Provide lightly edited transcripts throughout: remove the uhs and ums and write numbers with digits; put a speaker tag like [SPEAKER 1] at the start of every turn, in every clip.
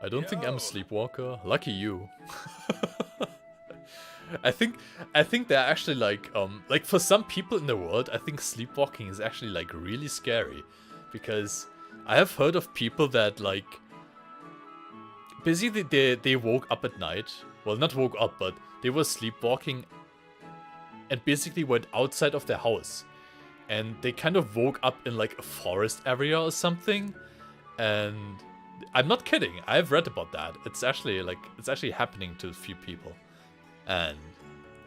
[SPEAKER 1] I don't think I'm a sleepwalker. Lucky you. I think they're actually like for some people in the world, I think sleepwalking is actually like really scary, because I have heard of people that like basically they woke up at night. Well, not woke up, but they were sleepwalking and basically went outside of their house, and they kind of woke up in like a forest area or something. And I'm not kidding. I've read about that. It's actually happening to a few people. And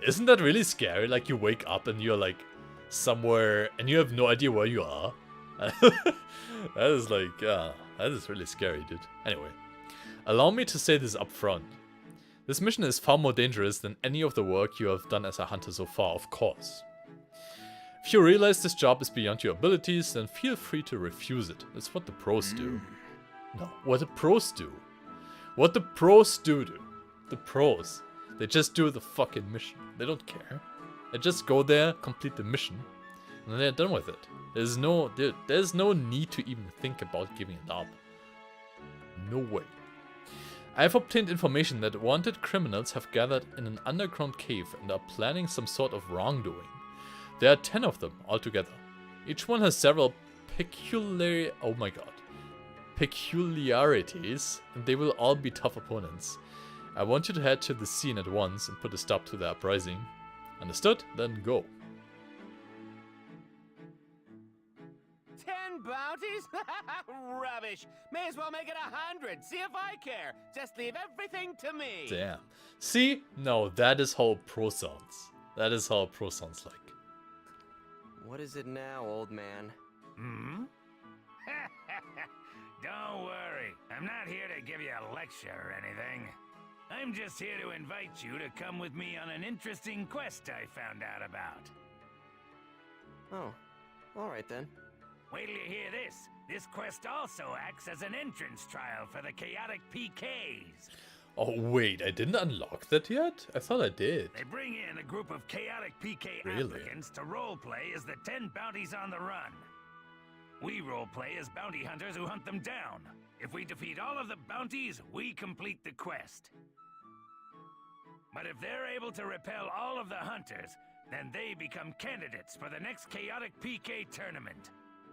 [SPEAKER 1] isn't that really scary? Like you wake up and you're like somewhere and you have no idea where you are. That is like, that is really scary, dude. Anyway, allow me to say this up front. This mission is far more dangerous than any of the work you have done as a hunter so far, of course. If you realize this job is beyond your abilities, then feel free to refuse it. That's what the pros do. No, what the pros do. What the pros do. The pros. They just do the fucking mission. They don't care. They just go there, complete the mission, and then they're done with it. There's no need to even think about giving it up. No way. I have obtained information that wanted criminals have gathered in an underground cave and are planning some sort of wrongdoing. There are 10 of them altogether. Each one has several peculiarities, and they will all be tough opponents. I want you to head to the scene at once and put a stop to the uprising. Understood? Then go.
[SPEAKER 2] 10 bounties? Rubbish. May as well make it 100. See if I care. Just leave everything to me.
[SPEAKER 1] Damn. See? No, that is how a pro sounds. That is how a pro sounds like.
[SPEAKER 3] What is it now, old man?
[SPEAKER 4] Hmm? Don't worry. I'm not here to give you a lecture or anything. I'm just here to invite you to come with me on an interesting quest I found out about.
[SPEAKER 3] Oh, alright then.
[SPEAKER 4] Wait till you hear this. This quest also acts as an entrance trial for the chaotic PKs.
[SPEAKER 1] Oh wait, I didn't unlock that yet? I thought I did.
[SPEAKER 4] They bring in a group of chaotic PK
[SPEAKER 1] Really?
[SPEAKER 4] applicants to roleplay as the 10 bounties on the run. We roleplay as bounty hunters who hunt them down. If we defeat all of the bounties, we complete the quest. But if they're able to repel all of the hunters, then they become candidates for the next chaotic PK tournament.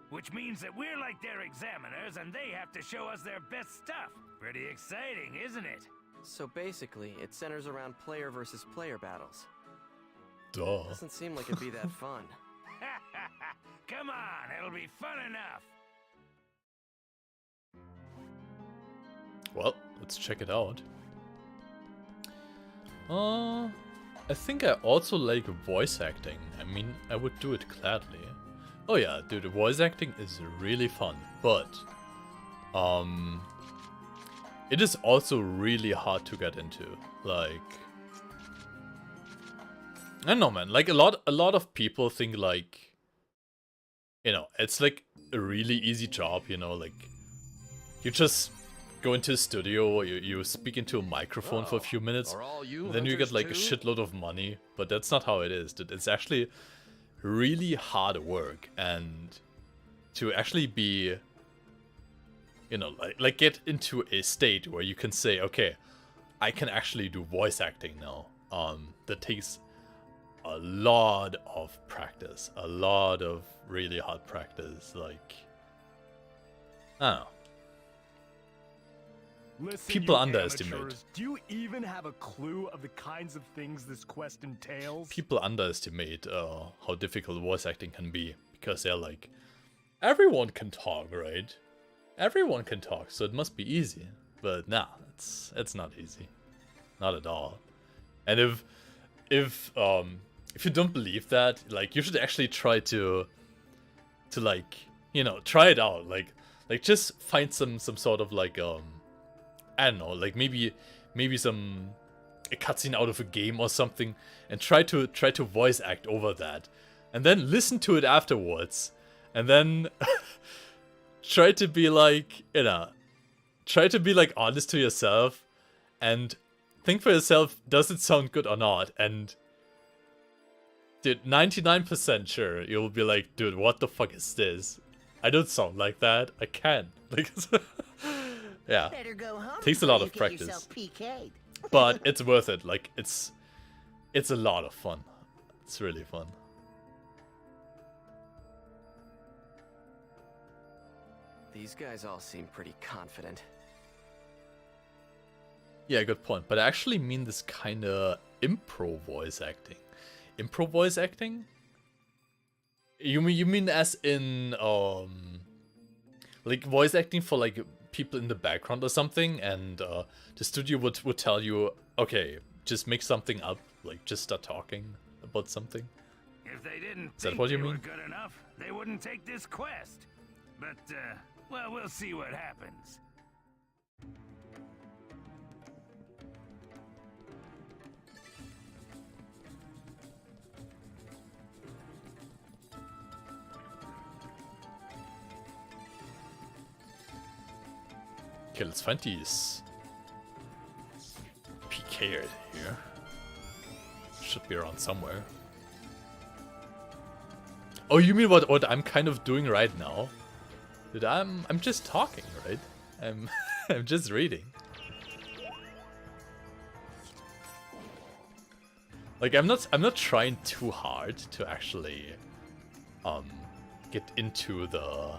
[SPEAKER 4] Which means that we're like their examiners and they have to show us their best stuff. Pretty exciting, isn't it?
[SPEAKER 3] So basically, it centers around player versus player battles.
[SPEAKER 1] Duh.
[SPEAKER 3] Doesn't seem like it'd be that fun.
[SPEAKER 4] Come on, it'll be fun enough.
[SPEAKER 1] Well, let's check it out. I think I also like voice acting. I mean, I would do it gladly. Oh yeah, dude, voice acting is really fun, but it is also really hard to get into. Like, I don't know, man. Like a lot of people think like, you know, it's like a really easy job. You know, like you just go into a studio, you speak into a microphone for a few minutes, then you get like a shitload of money. But that's not how it is, dude. It's actually really hard work, and to actually be, you know, like get into a state where you can say, okay, I can actually do voice acting now. That takes a lot of practice, a lot of really hard practice. Like, I don't know.
[SPEAKER 5] Listen,
[SPEAKER 1] People
[SPEAKER 5] you
[SPEAKER 1] underestimate.
[SPEAKER 5] amateurs, do you even have a clue of the kinds of things this quest entails?
[SPEAKER 1] People underestimate how difficult voice acting can be, because they're like, everyone can talk, right? Everyone can talk, so it must be easy. But nah, it's not easy, not at all. And if you don't believe that, like, you should actually try to like, you know, try it out. Like just find some sort of like I don't know, like maybe a cutscene out of a game or something, and try to voice act over that, and then listen to it afterwards, and then try to be like, you know, try to be like honest to yourself, and think for yourself, does it sound good or not? And dude, 99% sure you'll be like, dude, what the fuck is this? I don't sound like that. I can't. Like, Yeah,
[SPEAKER 6] Better go home
[SPEAKER 1] takes a lot
[SPEAKER 6] before
[SPEAKER 1] of
[SPEAKER 6] you get
[SPEAKER 1] practice,
[SPEAKER 6] yourself PK'd.
[SPEAKER 1] but it's worth it. Like it's a lot of fun. It's really fun.
[SPEAKER 3] These guys all seem pretty confident.
[SPEAKER 1] Yeah, good point. But I actually mean this kind of impro voice acting. Impro voice acting? You mean as in like voice acting for like people in the background or something, and the studio would tell you, okay, just make something up, like just start talking about something.
[SPEAKER 4] If they didn't
[SPEAKER 1] Is that
[SPEAKER 4] think
[SPEAKER 1] what you
[SPEAKER 4] they were
[SPEAKER 1] mean?
[SPEAKER 4] good enough, they wouldn't take this quest. But, well, we'll see what happens.
[SPEAKER 1] Okay, let's find these PKers here. Should be around somewhere. Oh, you mean what I'm kind of doing right now? That I'm just talking, right? I'm I'm just reading. Like I'm not trying too hard to actually get into the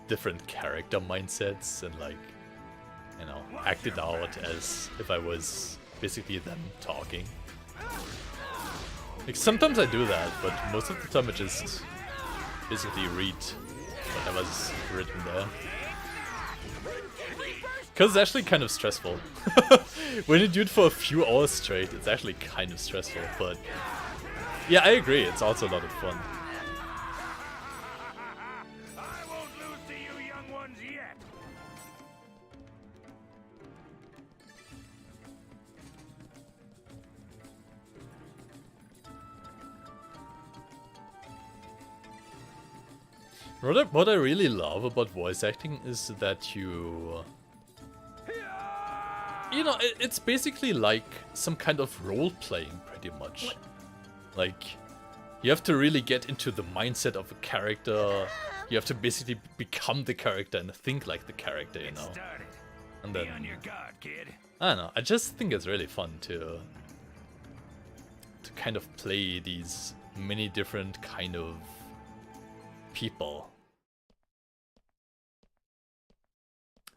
[SPEAKER 1] different character mindsets and like, you know, act it out as if I was basically them talking. Like sometimes I do that, but most of the time I just basically read whatever's written there. Because it's actually kind of stressful. When you do it for a few hours straight, it's actually kind of stressful, but yeah, I agree, it's also a lot of fun.
[SPEAKER 4] I won't lose to you young ones yet.
[SPEAKER 1] What I really love about voice acting is that you know, it's basically like some kind of role-playing, pretty much. Like, you have to really get into the mindset of a character. You have to basically become the character and think like the character, you know.
[SPEAKER 4] Started.
[SPEAKER 1] And
[SPEAKER 4] Be
[SPEAKER 1] then,
[SPEAKER 4] on your guard, kid.
[SPEAKER 1] I don't know, I just think it's really fun to kind of play these many different kind of people.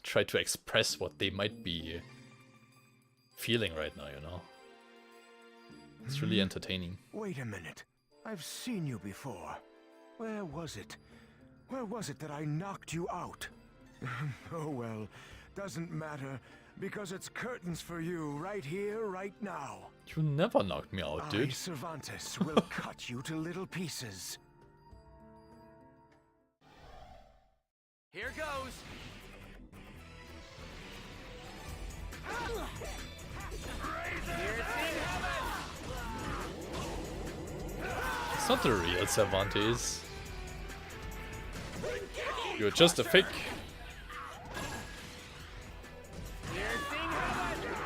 [SPEAKER 1] Try to express what they might be feeling right now, you know. It's really entertaining.
[SPEAKER 7] Wait a minute. I've seen you before. Where was it? Where was it that I knocked you out? Oh well, doesn't matter, because it's curtains for you right here, right now.
[SPEAKER 1] You never knocked me out, dude.
[SPEAKER 7] I, Cervantes, will cut you to little pieces.
[SPEAKER 3] Here goes.
[SPEAKER 1] It's not the real Cervantes. You're just a fake.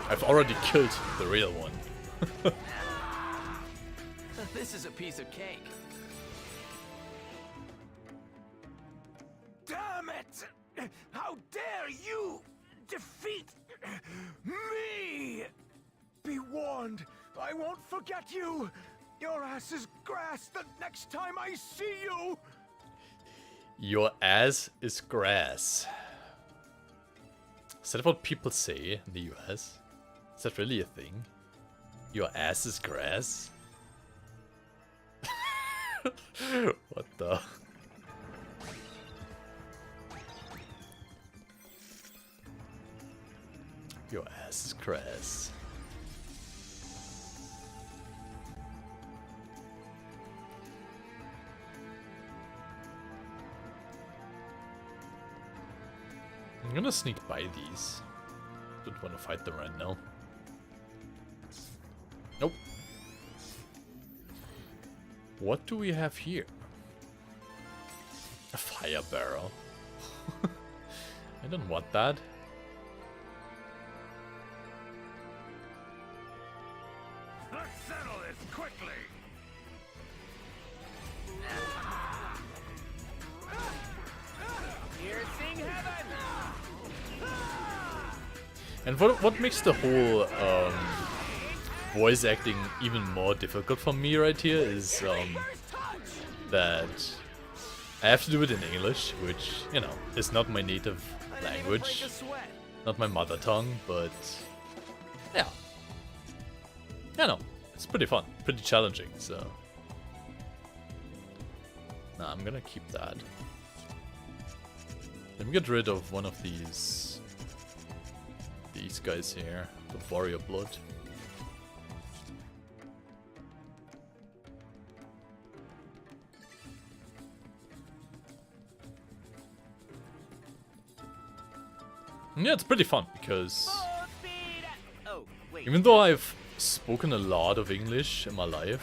[SPEAKER 1] I've already killed the real one.
[SPEAKER 3] This is a piece of cake.
[SPEAKER 7] Damn it! How dare you defeat me! Be warned, I won't forget you! Your ass is grass the next time I see you!
[SPEAKER 1] Your ass is grass. Is that what people say in the US? Is that really a thing? Your ass is grass? What the? Your ass is grass. I'm gonna sneak by these. Don't want to fight them right now. Nope. What do we have here? A fire barrel. I don't want that.
[SPEAKER 4] Let's settle this quickly.
[SPEAKER 2] Piercing heaven!
[SPEAKER 1] And what makes the whole voice acting even more difficult for me right here is that I have to do it in English, which, you know, is not my native language, not my mother tongue, but yeah. Yeah, no, it's pretty fun, pretty challenging, so. Nah, I'm gonna keep that. Let me get rid of one of these guys here, the warrior blood. Yeah, it's pretty fun because even though I've spoken a lot of English in my life,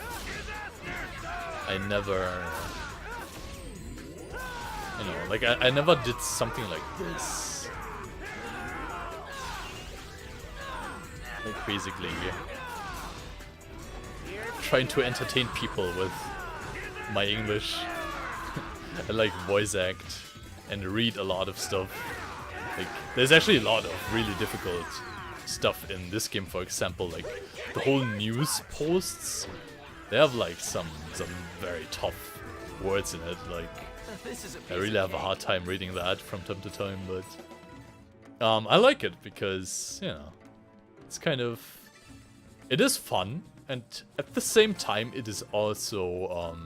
[SPEAKER 1] I never, you know, like I never did something like this. Like basically trying to entertain people with my English and like voice act and read a lot of stuff. Like, there's actually a lot of really difficult stuff in this game, for example, like the whole news posts, they have like some very tough words in it, like I really have a hard time reading that from time to time, but I like it because, you know, it's kind of, it is fun, and at the same time it is also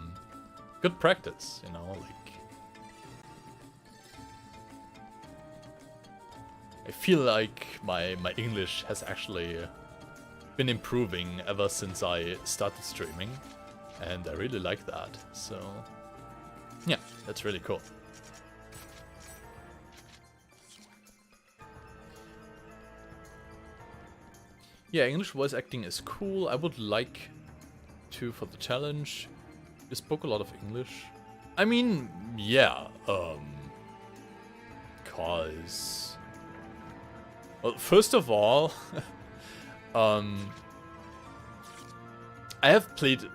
[SPEAKER 1] good practice, you know, like I feel like my English has actually been improving ever since I started streaming, and I really like that, so yeah, that's really cool. Yeah, English voice acting is cool. I would like to for the challenge. You spoke a lot of English. I mean, yeah, cause... Well, first of all, I have played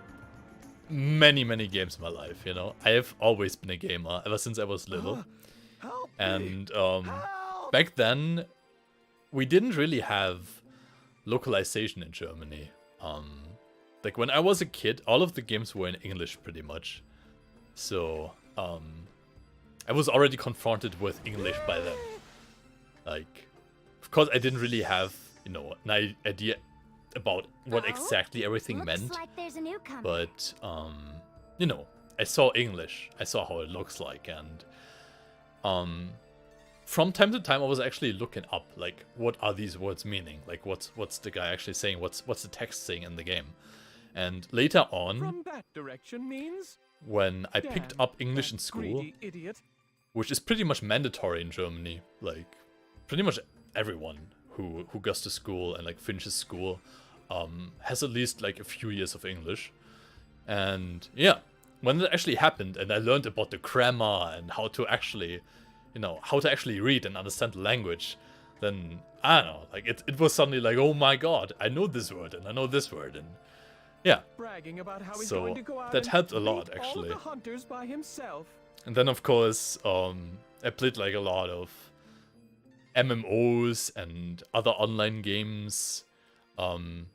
[SPEAKER 1] many games in my life, you know. I have always been a gamer ever since I was little. And back then, we didn't really have localization in Germany. Like when I was a kid, all of the games were in English pretty much. So, I was already confronted with English by then. Like, of course, I didn't really have, you know, an idea about what exactly everything meant.
[SPEAKER 6] Like there's a newcomer.
[SPEAKER 1] But, you know, I saw English. I saw how it looks like, and from time to time, I was actually looking up, like, what are these words meaning? Like, what's the guy actually saying? What's the text saying in the game? And later on,
[SPEAKER 5] From that direction means
[SPEAKER 1] when I picked up English in school,
[SPEAKER 5] idiot.
[SPEAKER 1] which is pretty much mandatory in Germany, like, pretty much everyone who goes to school and like finishes school has at least like a few years of English. And yeah, when it actually happened and I learned about the grammar and how to actually, you know, how to actually read and understand the language, then I don't know, like it was suddenly like, oh my god, I know this word and I know this word, and yeah.
[SPEAKER 5] Bragging about how he's
[SPEAKER 1] So
[SPEAKER 5] going to go out
[SPEAKER 1] that
[SPEAKER 5] and
[SPEAKER 1] helped a lot,
[SPEAKER 5] beat
[SPEAKER 1] actually.
[SPEAKER 5] all of the hunters by himself.
[SPEAKER 1] And then of course, I played like a lot of MMOs and other online games.
[SPEAKER 6] Who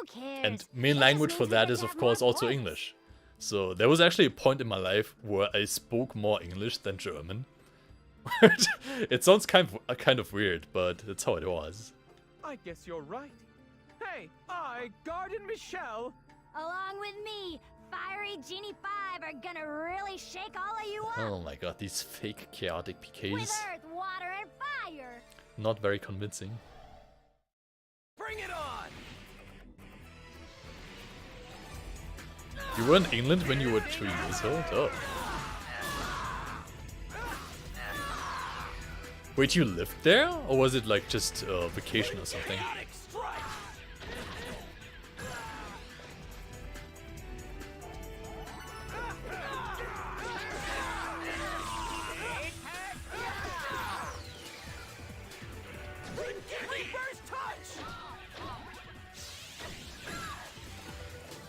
[SPEAKER 6] cares?
[SPEAKER 1] And main
[SPEAKER 6] It
[SPEAKER 1] language
[SPEAKER 6] just
[SPEAKER 1] for
[SPEAKER 6] means we
[SPEAKER 1] that
[SPEAKER 6] get
[SPEAKER 1] is
[SPEAKER 6] to
[SPEAKER 1] of
[SPEAKER 6] have
[SPEAKER 1] course
[SPEAKER 6] more
[SPEAKER 1] also
[SPEAKER 6] points.
[SPEAKER 1] English. So there was actually a point in my life where I spoke more English than German. It sounds kind of weird, but that's how it was.
[SPEAKER 5] I guess you're right. Hey, Garden Michelle.
[SPEAKER 6] Along with me, Fiery Genie 5 are gonna really shake all of you up.
[SPEAKER 1] Oh my god, these fake chaotic
[SPEAKER 6] With
[SPEAKER 1] PKs.
[SPEAKER 6] earth, water, and fire.
[SPEAKER 1] Not very convincing.
[SPEAKER 5] Bring it on.
[SPEAKER 1] You were in England when you were 2 years old? Oh. Wait, you lived there? Or was it like just a vacation or something?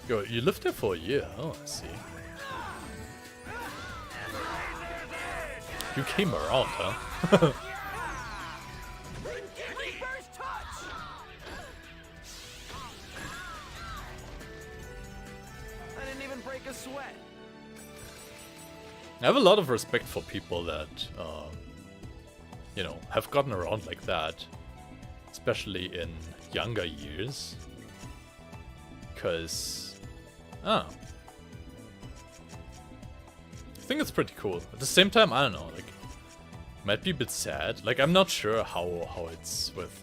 [SPEAKER 1] Yo, you lived there for a year. Oh, I see. You came around, huh?
[SPEAKER 3] break a sweat.
[SPEAKER 1] I have a lot of respect for people that, you know, have gotten around like that. Especially in younger years. Because, I don't know. I think it's pretty cool. At the same time, I don't know, like, might be a bit sad. Like, I'm not sure how it's with,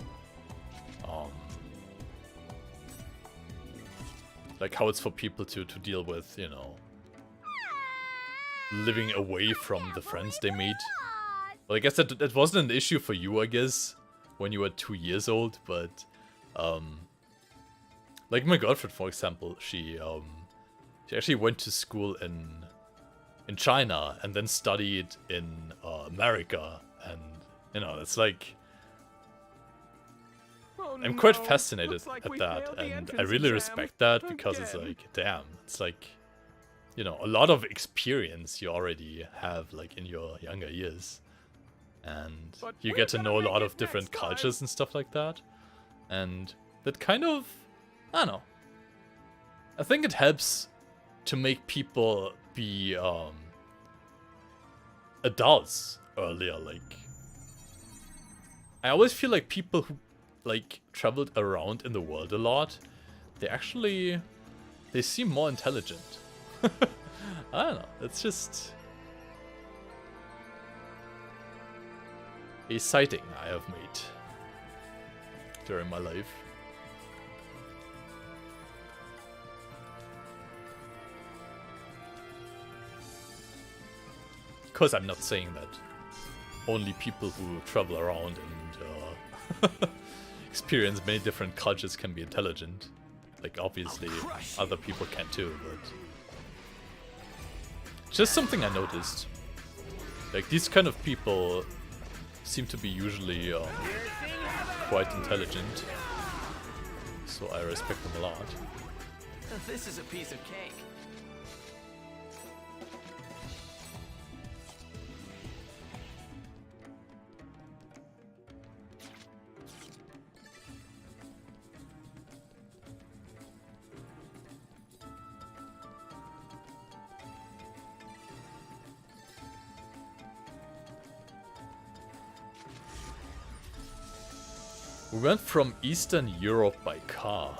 [SPEAKER 1] like, how it's for people to deal with, you know, living away from the friends they meet. Well, I guess that wasn't an issue for you, I guess, when you were 2 years old, but, like my girlfriend, for example, she actually went to school in China and then studied in America, and, you know, it's like, I'm quite fascinated at that, and I really respect that, because it's like, damn, it's like, you know, a lot of experience you already have, like, in your younger years. And you get to know a lot of different cultures and stuff like that. And that kind of, I don't know. I think it helps to make people be adults earlier. Like, I always feel like people who, like, traveled around in the world a lot, they seem more intelligent. I don't know, it's just a sighting I have made during my life. Because I'm not saying that only people who travel around and experience many different cultures can be intelligent. Like, obviously, other people can too, but just something I noticed. Like, these kind of people seem to be usually quite intelligent, so I respect them a lot.
[SPEAKER 3] This is a piece of cake.
[SPEAKER 1] We went from Eastern Europe by car.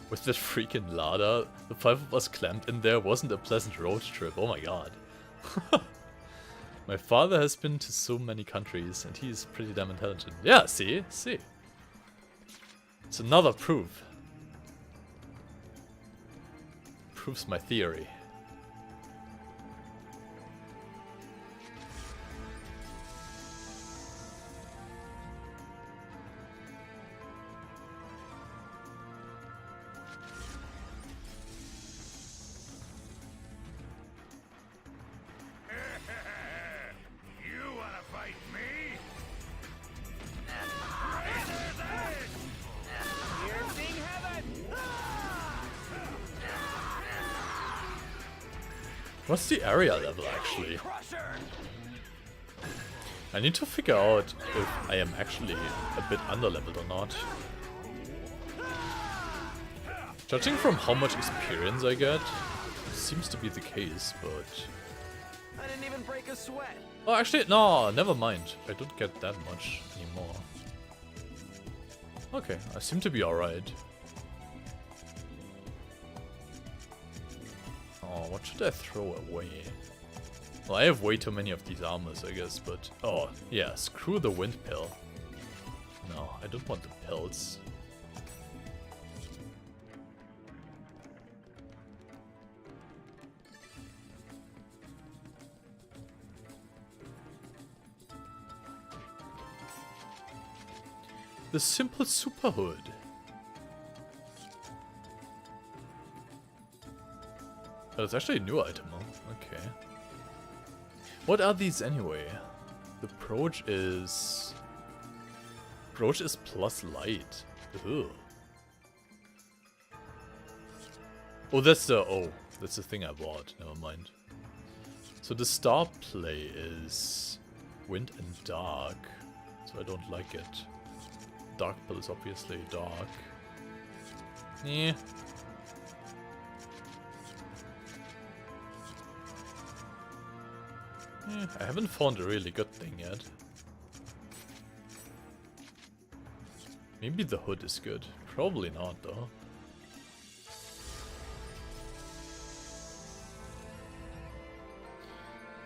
[SPEAKER 1] With that freaking Lada, the 5 of us clamped in there wasn't a pleasant road trip, oh my god. My father has been to so many countries and he is pretty damn intelligent. Yeah, see? It's another proof. Proves my theory. What's the area level, actually? I need to figure out if I am actually a bit underleveled or not. Judging from how much experience I get, seems to be the case, but...
[SPEAKER 3] I didn't even break a sweat.
[SPEAKER 1] Oh, actually, no, never mind. I don't get that much anymore. Okay, I seem to be alright. Oh, what should I throw away? Well, I have way too many of these armors, I guess, but... Oh, yeah, screw the wind pill. No, I don't want the pills. The simple super hood. Oh, it's actually a new item, huh? Okay. What are these anyway? The broach is... Broach is plus light. Ugh. Oh, that's the... Oh, that's the thing I bought. Never mind. So the star play is... Wind and dark. So I don't like it. Dark pill is obviously dark. Yeah. I haven't found a really good thing yet. Maybe the hood is good. Probably not, though.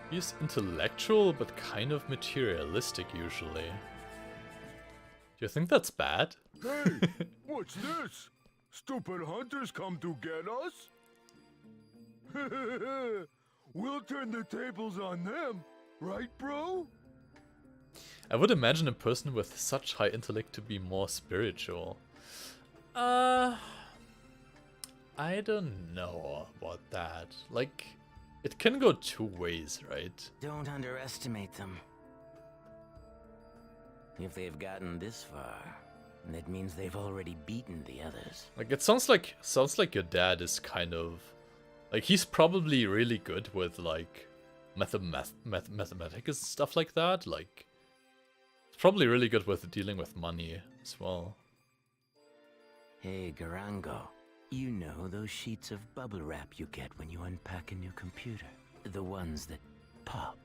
[SPEAKER 1] He's intellectual, but kind of materialistic usually. Do you think that's bad?
[SPEAKER 7] Hey, what's this? Stupid hunters come to get us? We'll turn the tables on them, right, bro?
[SPEAKER 1] I would imagine a person with such high intellect to be more spiritual. I don't know about that. Like, it can go two ways, right?
[SPEAKER 3] Don't underestimate them. If they've gotten this far, that means they've already beaten the others.
[SPEAKER 1] Like, it sounds like your dad is kind of like, he's probably really good with like mathematics and stuff like that. Like, he's probably really good with dealing with money as well.
[SPEAKER 3] Hey, Garango. You know those sheets of bubble wrap you get when you unpack a new computer? The ones that pop.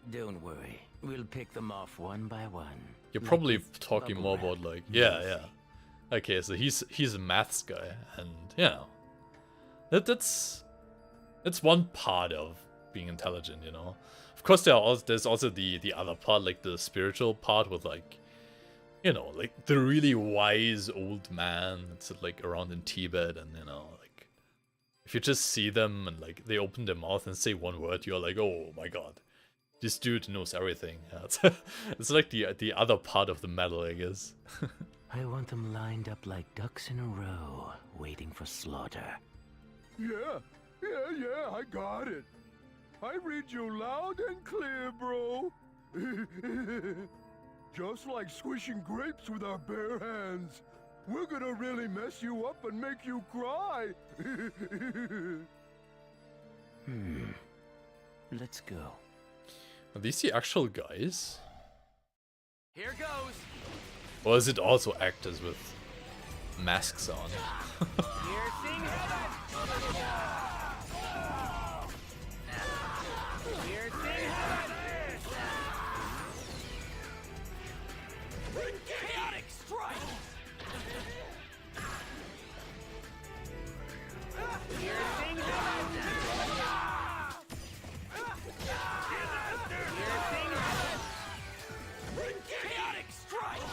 [SPEAKER 3] Don't worry, we'll pick them off one by one.
[SPEAKER 1] You're
[SPEAKER 3] Like
[SPEAKER 1] probably
[SPEAKER 3] this
[SPEAKER 1] talking
[SPEAKER 3] bubble
[SPEAKER 1] more
[SPEAKER 3] wrap.
[SPEAKER 1] about like, yeah. Okay, so he's a maths guy, and you know, that's one part of being intelligent, you know. Of course, there's also the other part, like the spiritual part, with like, you know, like the really wise old man that's like around in Tibet, and you know, like if you just see them and like they open their mouth and say one word, you're like, oh my god, this dude knows everything. Yeah, it's like the other part of the medal, I guess.
[SPEAKER 3] I want them lined up like ducks in a row, waiting for slaughter.
[SPEAKER 7] Yeah, I got it. I read you loud and clear, bro. Just like squishing grapes with our bare hands. We're gonna really mess you up and make you cry.
[SPEAKER 3] Let's go.
[SPEAKER 1] Are these the actual guys?
[SPEAKER 2] Here goes.
[SPEAKER 1] Or is it also actors with masks on?
[SPEAKER 2] Piercing heaven. Piercing heaven. Chaotic strike. Piercing heaven. Piercing heaven. Chaotic strike.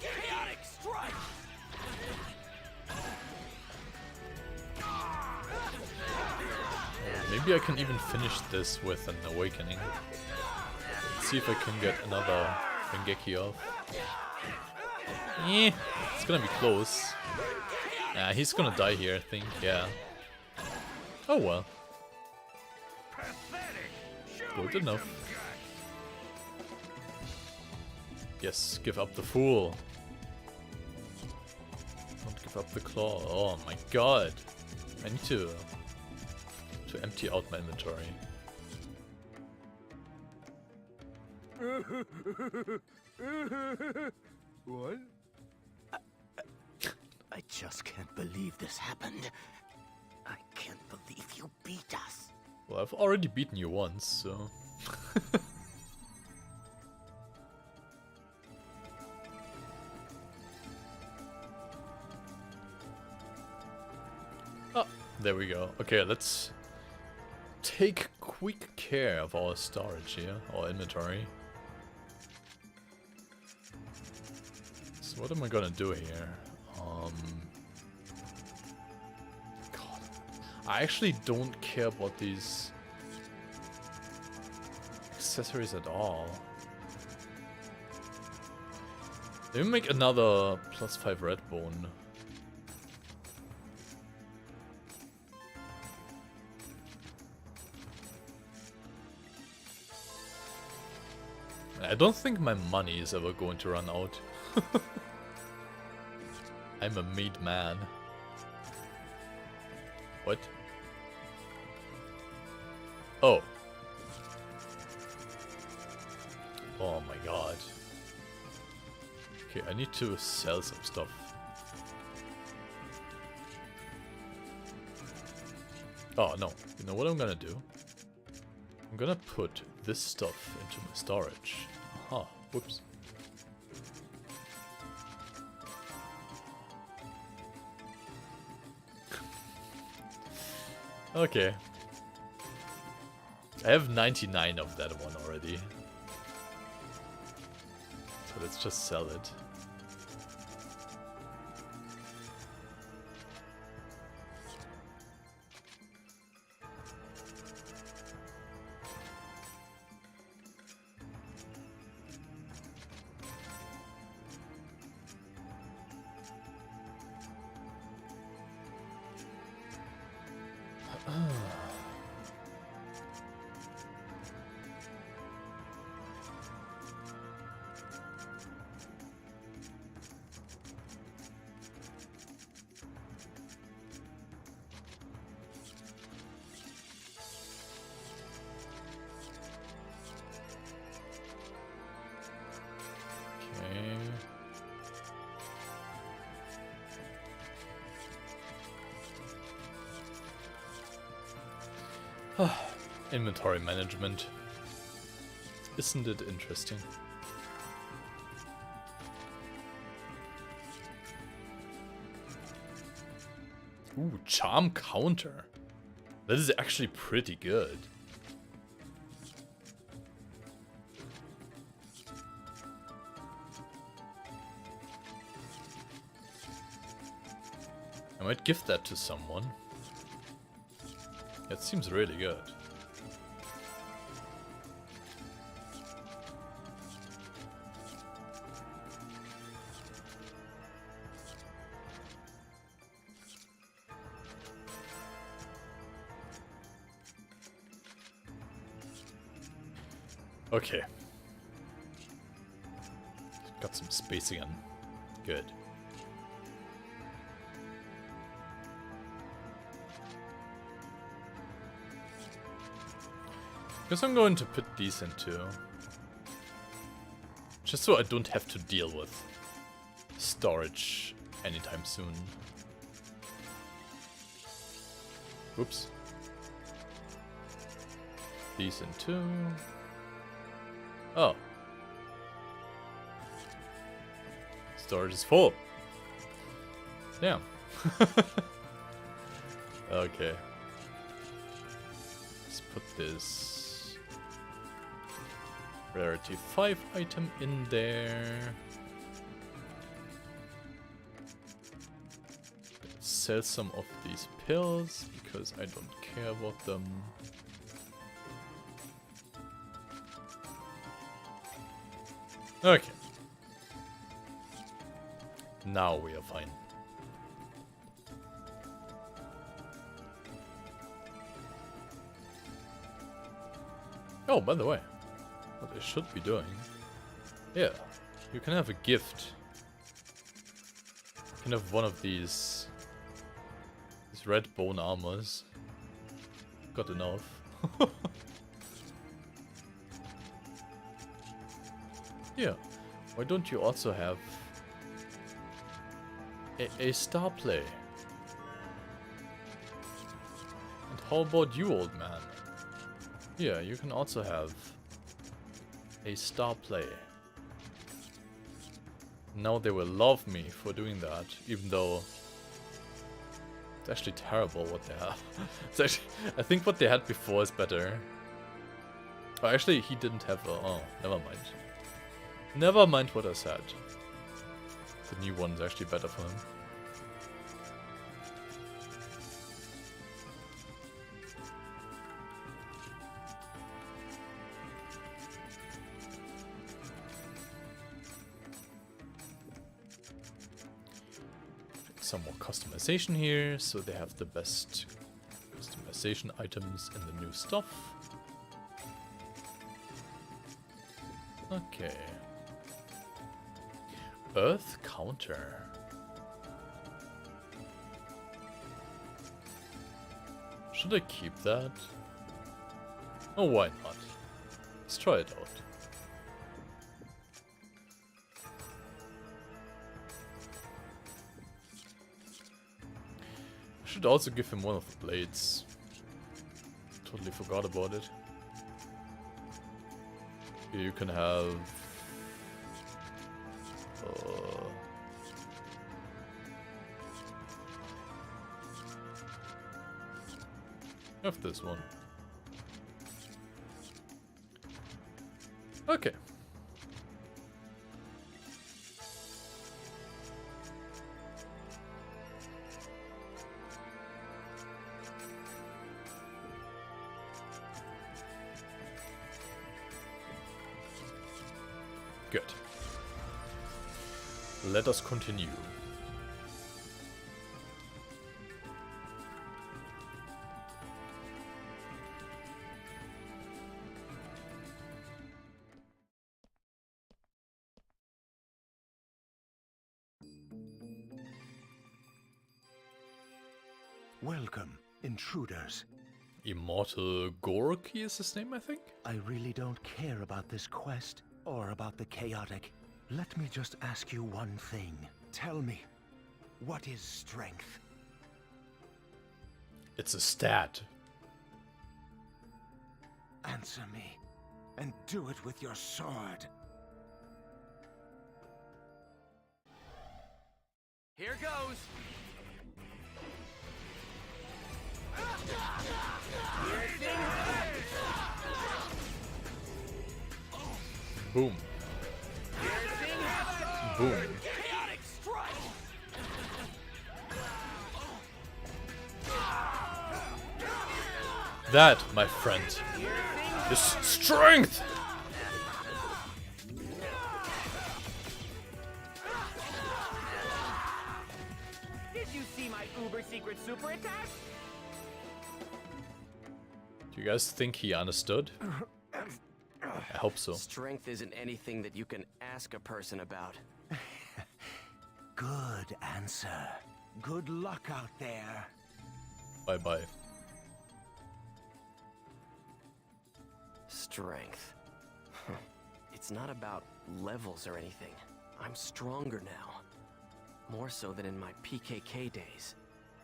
[SPEAKER 2] Chaotic strike.
[SPEAKER 1] Maybe I can even finish this with an awakening. See if I can get another Rengeki off. It's gonna be close. Yeah, he's gonna die here, I think, yeah. Oh well. Good enough. Yes, give up the fool. Don't give up the claw. Oh my god. I need to empty out my inventory.
[SPEAKER 7] What?
[SPEAKER 3] I just can't believe this happened. I can't believe you beat us.
[SPEAKER 1] Well, I've already beaten you once, so... Oh, there we go. Okay, let's take quick care of our storage here, our inventory. So what am I gonna do here? God, I actually don't care about these accessories at all. Let me make another +5 red bone. I don't think my money is ever going to run out. I'm a made man. What? Oh. Oh my god. Okay, I need to sell some stuff Oh, no. You know what I'm gonna do? I'm gonna put this stuff into my storage. Aha. Whoops. Okay. I have 99 of that one already. So let's just sell it. Inventory management. Isn't it interesting? Ooh, charm counter. That is actually pretty good. I might gift that to someone. That seems really good. Okay. Got some space again. Good. Guess I'm going to put these into. Just so I don't have to deal with storage anytime soon. Oops. These into. Oh. Storage is full. Damn. Okay. Let's put this rarity 5 item in there. Let's sell some of these pills because I don't care about them. Okay. Now we are fine. Oh, by the way, what I should be doing. Yeah, you can have a gift. You can have one of these red bone armors. Got enough. Yeah, why don't you also have a star play? And how about you, old man? Yeah, you can also have a star play. Now they will love me for doing that, even though it's actually terrible what they have. It's actually, I think what they had before is better. Oh, actually, he didn't have a... Oh, never mind. Never mind what I said. The new one is actually better for him. Some more customization here, so they have the best customization items in the new stuff. Okay. Earth counter. Should I keep that? Oh, why not? Let's try it out. I should also give him one of the blades. Totally forgot about it. Here you can have... have this one. Okay. Good. Let us continue.
[SPEAKER 7] Welcome, intruders.
[SPEAKER 1] Immortal Gorky is his name, I think?
[SPEAKER 7] I really don't care about this quest or about the chaotic. Let me just ask you one thing. Tell me, what is strength?
[SPEAKER 1] It's a stat.
[SPEAKER 7] Answer me, and do it with your sword.
[SPEAKER 2] Here goes.
[SPEAKER 1] Boom. Boom.
[SPEAKER 2] Chaotic strike.
[SPEAKER 1] That, my friend, is strength!
[SPEAKER 2] Did you see my uber secret super attack?
[SPEAKER 1] Do you guys think he understood? I hope so.
[SPEAKER 8] Strength isn't anything that you can ask a person about.
[SPEAKER 7] Good answer. Good luck out there.
[SPEAKER 1] Bye-bye.
[SPEAKER 8] Strength. It's not about levels or anything. I'm stronger now. More so than in my PKK days.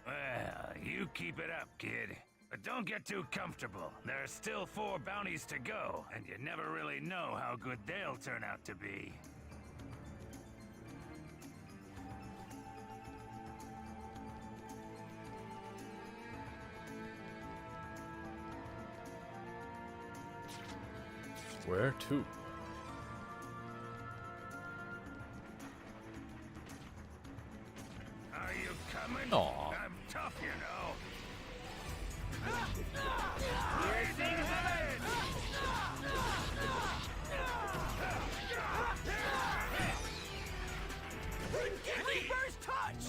[SPEAKER 4] Well, you keep it up, kid. But don't get too comfortable. There are still 4 bounties to go, and you never really know how good they'll turn out to be.
[SPEAKER 1] Where to?
[SPEAKER 4] Are you coming?
[SPEAKER 1] Aw.
[SPEAKER 4] I'm tough, you know.
[SPEAKER 2] Reverse touch.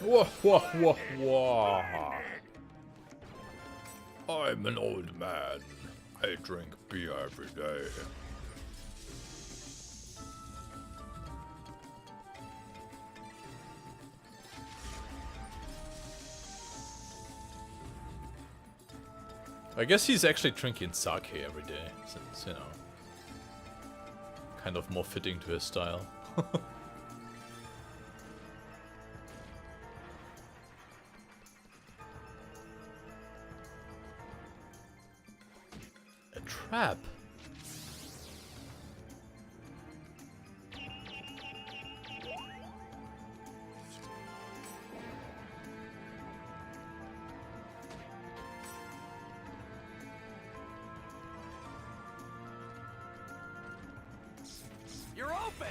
[SPEAKER 1] Wah, wah, wah, wah. I'm an old man. I drink beer every day. I guess he's actually drinking sake every day, since, you know, kind of more fitting to his style. A trap.
[SPEAKER 2] You're open.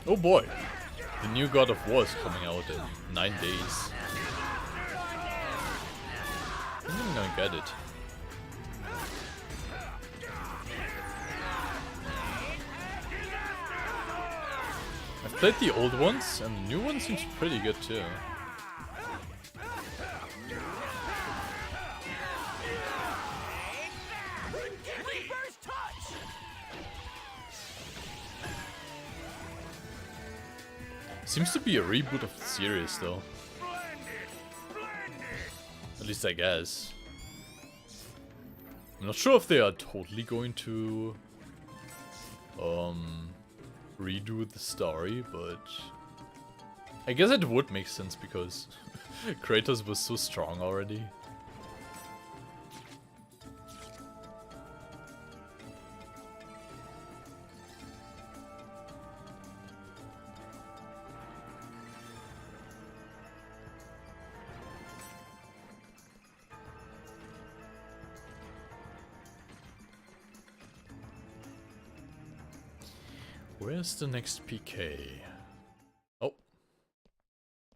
[SPEAKER 1] Oh boy, the new God of War is coming out in 9 days. I think I'm gonna get it. I've played the old ones, and the new one seems pretty good too.
[SPEAKER 2] Reverse touch.
[SPEAKER 1] Seems to be a reboot of the series though. least I guess. I'm not sure if they are totally going to redo the story, but I guess it would make sense because Kratos was so strong already. Where's the next PK? Oh.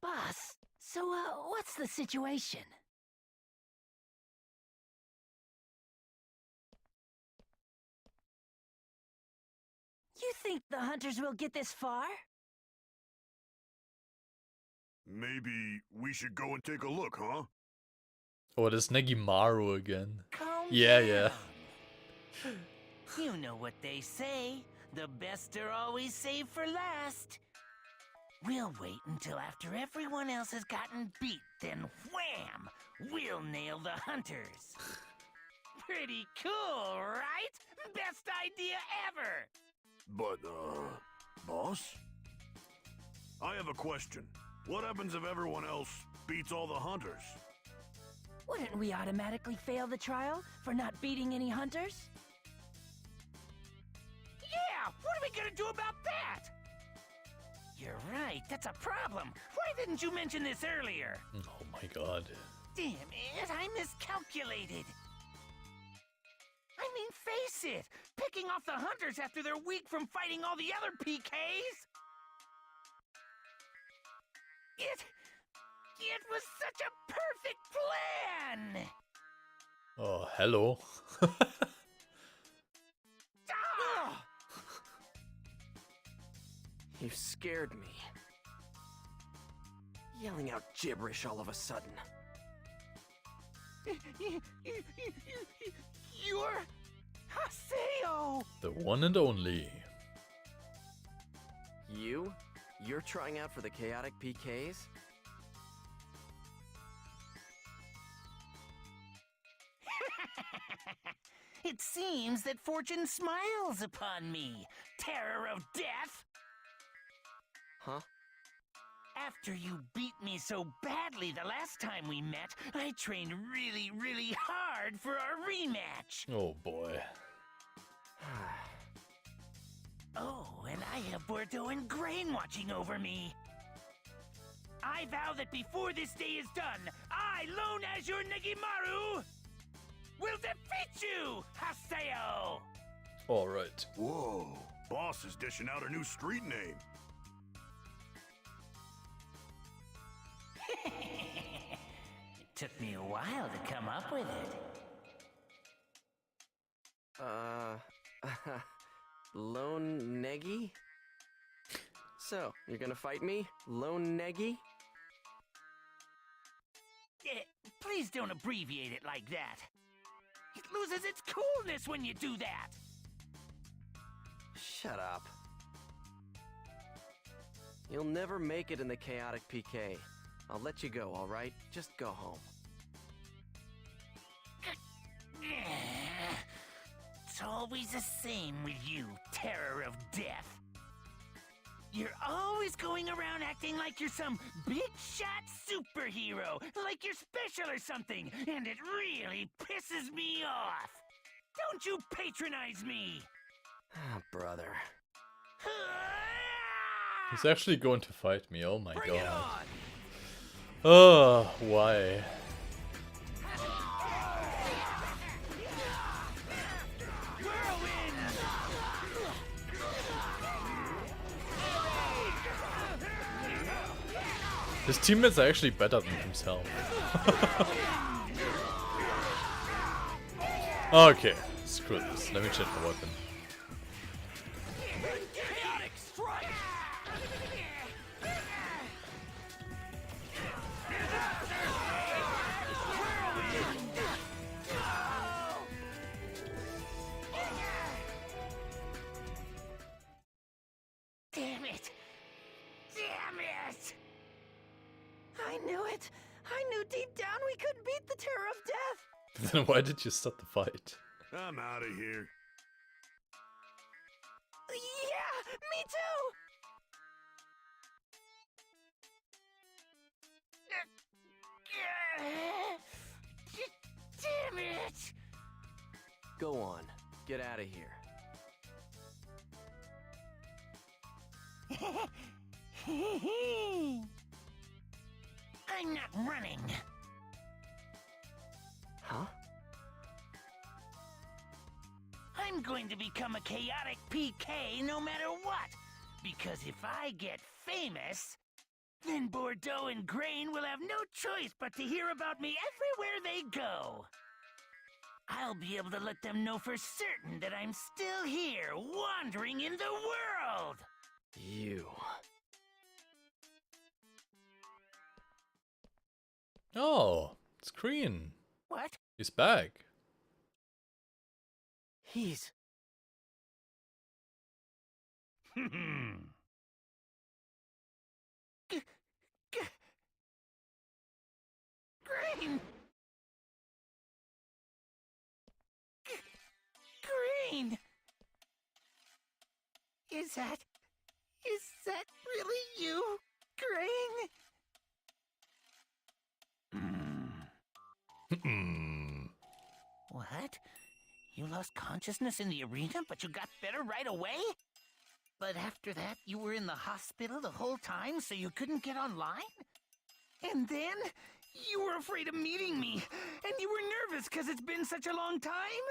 [SPEAKER 9] Boss, so, what's the situation? You think the hunters will get this far?
[SPEAKER 10] Maybe we should go and take a look, huh?
[SPEAKER 1] Oh, there's Negimaru again.
[SPEAKER 9] Calm
[SPEAKER 1] Yeah,
[SPEAKER 9] down.
[SPEAKER 1] yeah.
[SPEAKER 9] You know what they say. The best are always saved for last. We'll wait until after everyone else has gotten beat, then wham! We'll nail the hunters. Pretty cool, right? Best idea ever!
[SPEAKER 10] But, boss? I have a question. What happens if everyone else beats all the hunters?
[SPEAKER 9] Wouldn't we automatically fail the trial for not beating any hunters? Yeah! What are we gonna do about that? You're right, that's a problem. Why didn't you mention this earlier?
[SPEAKER 1] Oh my god.
[SPEAKER 9] Damn it, I miscalculated. I mean, face it! Picking off the hunters after they're weak from fighting all the other PKs? It was such a perfect plan!
[SPEAKER 1] Oh, hello.
[SPEAKER 9] Ah!
[SPEAKER 8] You scared me. Yelling out gibberish all of a sudden.
[SPEAKER 9] You're Haseo!
[SPEAKER 1] The one and only.
[SPEAKER 8] You're trying out for the chaotic PKs?
[SPEAKER 9] It seems that fortune smiles upon me, terror of death!
[SPEAKER 8] Huh?
[SPEAKER 9] After you beat me so badly the last time we met, I trained really, really hard for our rematch.
[SPEAKER 1] Oh boy.
[SPEAKER 9] Oh, and I have Bordeaux and Grain watching over me. I vow that before this day is done, I, lone Azure Negimaru, will defeat you, Haseo!
[SPEAKER 1] Alright.
[SPEAKER 10] Whoa, boss is dishing out a new street name.
[SPEAKER 9] It took me a while to come up with it.
[SPEAKER 8] Lone Negi? So, you're gonna fight me, Lone Negi?
[SPEAKER 9] Please don't abbreviate it like that. It loses its coolness when you do that.
[SPEAKER 8] Shut up. You'll never make it in the chaotic PK. I'll let you go, alright? Just go home.
[SPEAKER 9] It's always the same with you, terror of death. You're always going around acting like you're some big-shot superhero, like you're special or something, and it really pisses me off. Don't you patronize me!
[SPEAKER 8] Ah, brother.
[SPEAKER 1] He's actually going to fight me, oh my
[SPEAKER 8] Bring it
[SPEAKER 1] god.
[SPEAKER 8] on!
[SPEAKER 1] Oh, why? His teammates are actually better than himself. Okay, screw this. Let me check the weapon.
[SPEAKER 9] Chaotic strike! Damn it! Damn it! I knew it! I knew deep down we couldn't beat the terror of death.
[SPEAKER 1] Then why did you start the fight?
[SPEAKER 10] I'm out of here.
[SPEAKER 9] Yeah, me too. Damn it!
[SPEAKER 8] Go on. Get out of here.
[SPEAKER 9] I'm not running.
[SPEAKER 8] Huh?
[SPEAKER 9] I'm going to become a chaotic PK no matter what. Because if I get famous, then Bordeaux and Grain will have no choice but to hear about me everywhere they go. I'll be able to let them know for certain that I'm still here, wandering in the world.
[SPEAKER 8] You.
[SPEAKER 1] Oh, it's Green.
[SPEAKER 9] What?
[SPEAKER 1] He's back.
[SPEAKER 8] He's...
[SPEAKER 9] Grain! Grain! Is that really you, Grain? What? You lost consciousness in the arena, but you got better right away? But after that, you were in the hospital the whole time, so you couldn't get online? And then, you were afraid of meeting me, and you were nervous because it's been such a long time?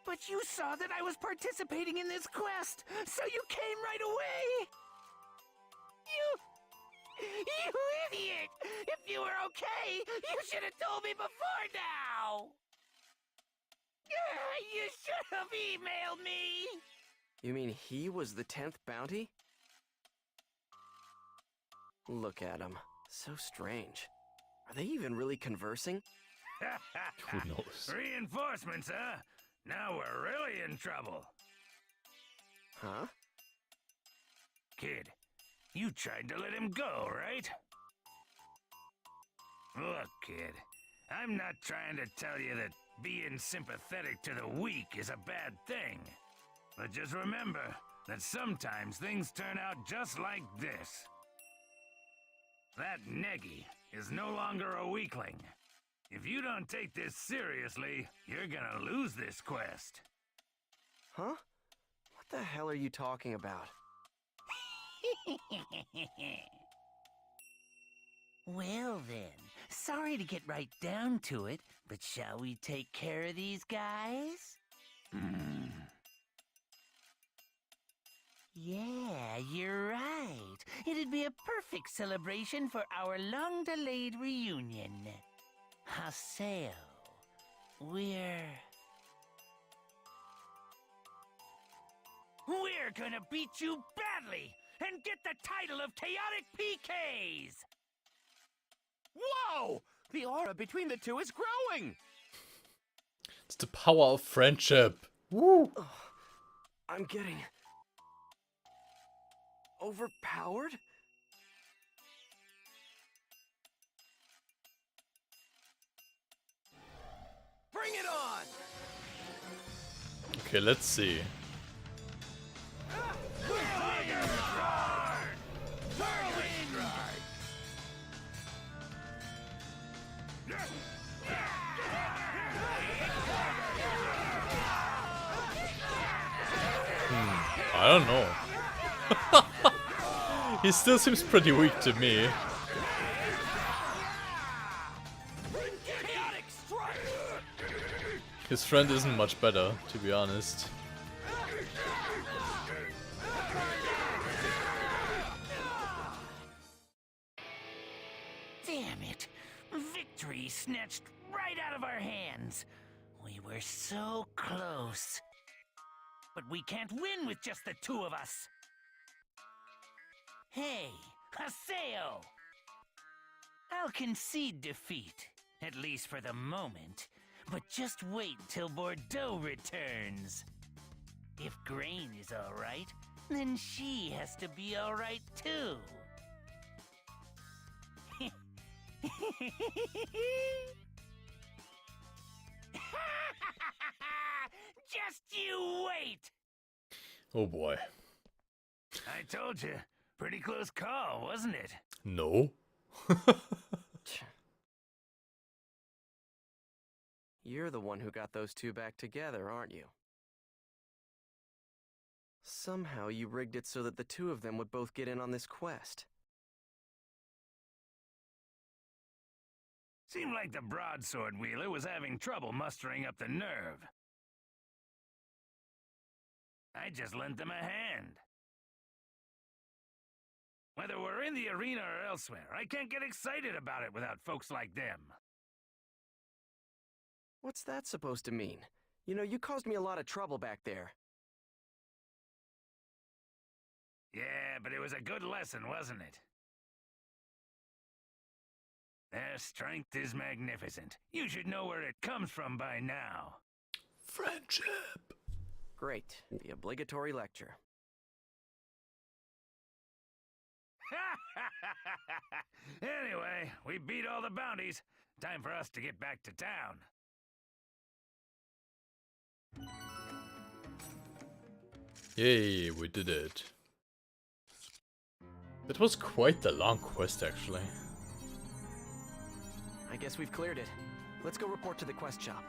[SPEAKER 9] But you saw that I was participating in this quest, so you came right away! You idiot! If you were okay, you should have told me before now! You should have emailed me!
[SPEAKER 8] You mean he was the 10th bounty? Look at him. So strange. Are they even really conversing?
[SPEAKER 1] Who knows?
[SPEAKER 4] Reinforcements, huh? Now we're really in trouble.
[SPEAKER 8] Huh?
[SPEAKER 4] Kid, you tried to let him go, right? Look, kid, I'm not trying to tell you that being sympathetic to the weak is a bad thing. But just remember that sometimes things turn out just like this. That Negi is no longer a weakling. If you don't take this seriously, you're gonna lose this quest.
[SPEAKER 8] Huh? What the hell are you talking about?
[SPEAKER 9] Well then, sorry to get right down to it, but shall we take care of these guys? Yeah, you're right. It'd be a perfect celebration for our long-delayed reunion. Haseo, we're gonna beat you badly and get the title of Chaotic PKs!
[SPEAKER 2] Whoa! The aura between the two is growing!
[SPEAKER 1] It's the power of friendship. Woo!
[SPEAKER 8] Oh, I'm getting... overpowered?
[SPEAKER 2] Bring it on!
[SPEAKER 1] Okay, let's see. I don't know. He still seems pretty weak to me. His friend isn't much better, to be honest.
[SPEAKER 9] Damn it! Victory snatched right out of our hands. We were so close. But we can't win with just the two of us. Hey, Haseo! I'll concede defeat, at least for the moment. But just wait till Bordeaux returns. If Grain is alright, then she has to be alright too.
[SPEAKER 4] Just you wait!
[SPEAKER 1] Oh boy.
[SPEAKER 4] I told you. Pretty close call, wasn't it?
[SPEAKER 1] No.
[SPEAKER 8] You're the one who got those two back together, aren't you? Somehow you rigged it so that the two of them would both get in on this quest.
[SPEAKER 4] Seemed like the broadsword wheeler was having trouble mustering up the nerve. I just lent them a hand. Whether we're in the arena or elsewhere, I can't get excited about it without folks like them.
[SPEAKER 8] What's that supposed to mean? You know, you caused me a lot of trouble back there.
[SPEAKER 4] Yeah, but it was a good lesson, wasn't it? Their strength is magnificent. You should know where it comes from by now.
[SPEAKER 1] Friendship.
[SPEAKER 8] Great. The obligatory lecture.
[SPEAKER 4] Anyway, we beat all the bounties. Time for us to get back to town.
[SPEAKER 1] Yay, we did it. It was quite the long quest, actually.
[SPEAKER 8] I guess we've cleared it. Let's go report to the quest shop.